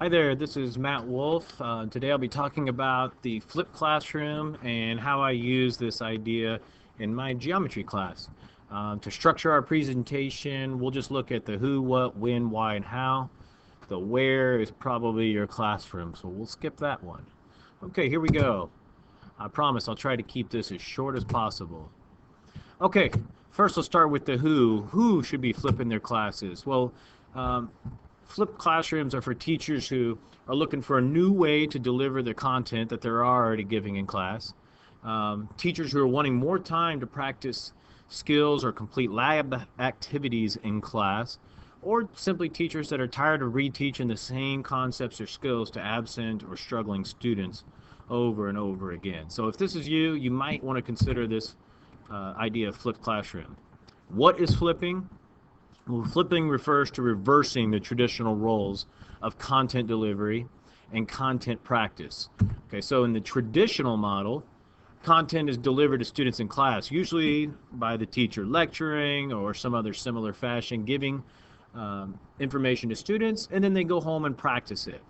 Hi there, this is Matt Wolf. Today I'll be talking about the flipped classroom and how I use this idea in my geometry class. To structure our presentation, we'll just look at the who, what, when, why, and how. The where is probably your classroom, so we'll skip that one. Okay, here we go. I promise I'll try to keep this as short as possible. Okay, first let's start with the who. Who should be flipping their classes? Well, um, flipped classrooms are for teachers who are looking for a new way to deliver the content that they're already giving in class. Teachers who are wanting more time to practice skills or complete lab activities in class, or simply teachers that are tired of reteaching the same concepts or skills to absent or struggling students over and over again. So if this is you, you might want to consider this idea of flipped classroom. What is flipping? Well, flipping refers to reversing the traditional roles of content delivery and content practice. Okay, so in the traditional model, content is delivered to students in class, usually by the teacher lecturing or some other similar fashion, giving information to students, and then they go home and practice it.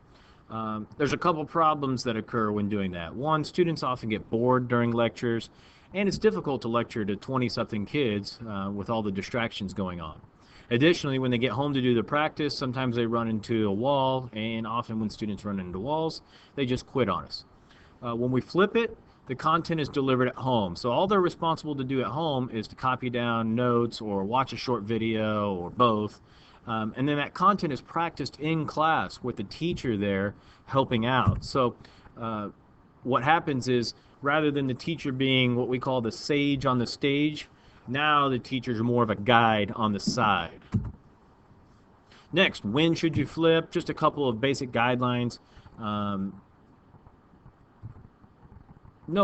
There's a couple problems that occur when doing that. One, students often get bored during lectures, and it's difficult to lecture to 20-something kids with all the distractions going on. Additionally, when they get home to do the practice, sometimes they run into a wall, and often when students run into walls, they just quit on us. When we flip it, the content is delivered at home. So all they're responsible to do at home is to copy down notes or watch a short video or both. And then that content is practiced in class with the teacher there helping out. So what happens is, rather than the teacher being what we call the sage on the stage, now the teacher's more of a guide on the side. Next, when should you flip? Just a couple of basic guidelines. No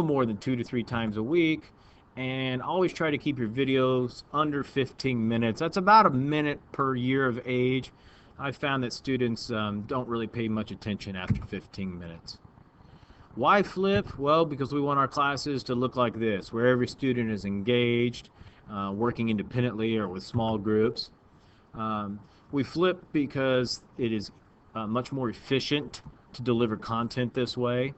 more than 2 to 3 times a week, and always try to keep your videos under 15 minutes. That's about a minute per year of age. I've found that students don't really pay much attention after 15 minutes. Why flip? Well, because we want our classes to look like this, where every student is engaged, working independently or with small groups. We flip because it is much more efficient to deliver content this way.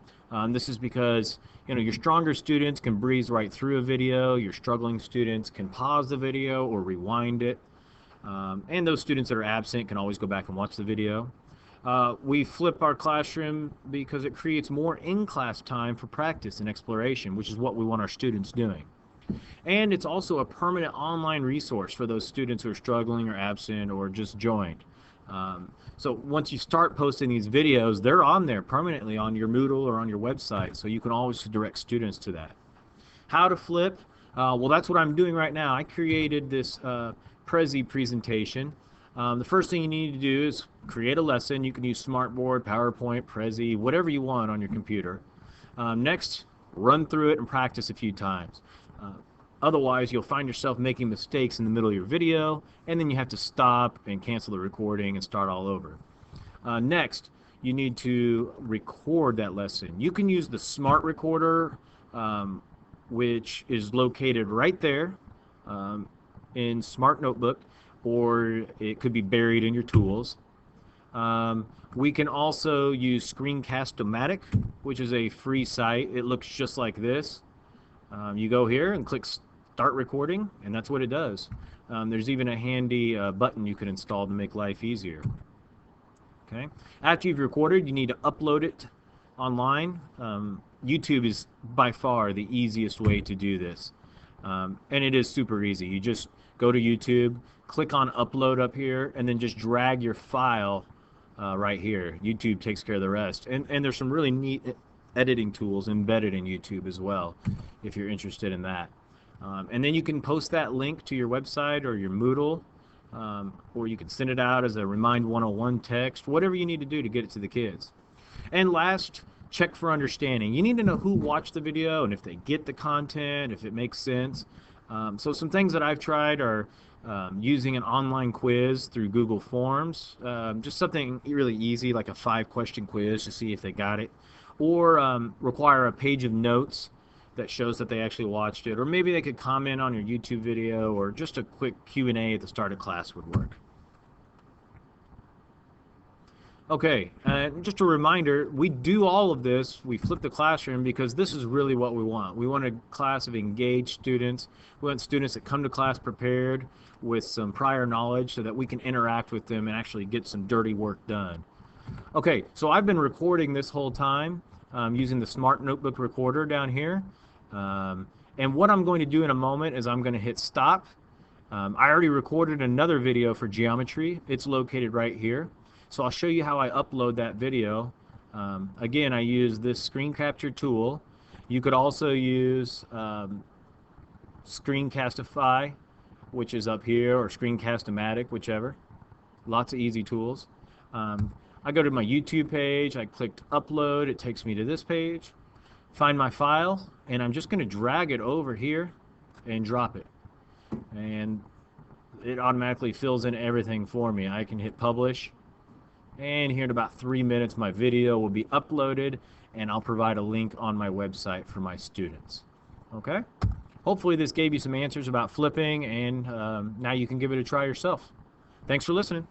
This is because your stronger students can breeze right through a video, your struggling students can pause the video or rewind it, and those students that are absent can always go back and watch the video. We flip our classroom because it creates more in-class time for practice and exploration, which is what we want our students doing. And it's also a permanent online resource for those students who are struggling or absent or just joined. So once you start posting these videos, they're on there permanently on your Moodle or on your website, so you can always direct students to that. How to flip? Well, that's what I'm doing right now. I created this Prezi presentation. The first thing you need to do is create a lesson. You can use Smartboard, PowerPoint, Prezi, whatever you want on your computer. Next, run through it and practice a few times. Otherwise, you'll find yourself making mistakes in the middle of your video, and then you have to stop and cancel the recording and start all over. Next, you need to record that lesson. You can use the Smart Recorder, which is located right there in Smart Notebook, or it could be buried in your tools. We can also use Screencast-O-Matic, which is a free site. It looks just like this. You go here and click Start Recording, and that's what it does. There's even a handy button you can install to make life easier. Okay. After you've recorded, you need to upload it online. YouTube is by far the easiest way to do this. And it is super easy. You just go to YouTube, click on Upload up here, and then just drag your file right here. YouTube takes care of the rest. And there's some really neat editing tools embedded in YouTube as well, if you're interested in that. And then you can post that link to your website or your Moodle, or you can send it out as a Remind 101 text, whatever you need to do to get it to the kids. And last, check for understanding. You need to know who watched the video and if they get the content, if it makes sense. So some things that I've tried are using an online quiz through Google Forms, just something really easy like a 5-question quiz to see if they got it, or require a page of notes that shows that they actually watched it, or maybe they could comment on your YouTube video, or just a quick Q&A at the start of class would work. Okay, and just a reminder, we do all of this, we flip the classroom because this is really what we want. We want a class of engaged students. We want students that come to class prepared with some prior knowledge so that we can interact with them and actually get some dirty work done. Okay, so I've been recording this whole time using the Smart Notebook Recorder down here. And what I'm going to do in a moment is I'm going to hit stop. I already recorded another video for geometry. It's located right here. So I'll show you how I upload that video. Again, I use this screen capture tool. You could also use Screencastify, which is up here, or Screencast-O-Matic, whichever. Lots of easy tools. I go to my YouTube page, I clicked upload, it takes me to this page, find my file, and I'm just going to drag it over here and drop it. And it automatically fills in everything for me. I can hit publish, and here in about 3 minutes my video will be uploaded, and I'll provide a link on my website for my students. Okay? Hopefully this gave you some answers about flipping, and now you can give it a try yourself. Thanks for listening.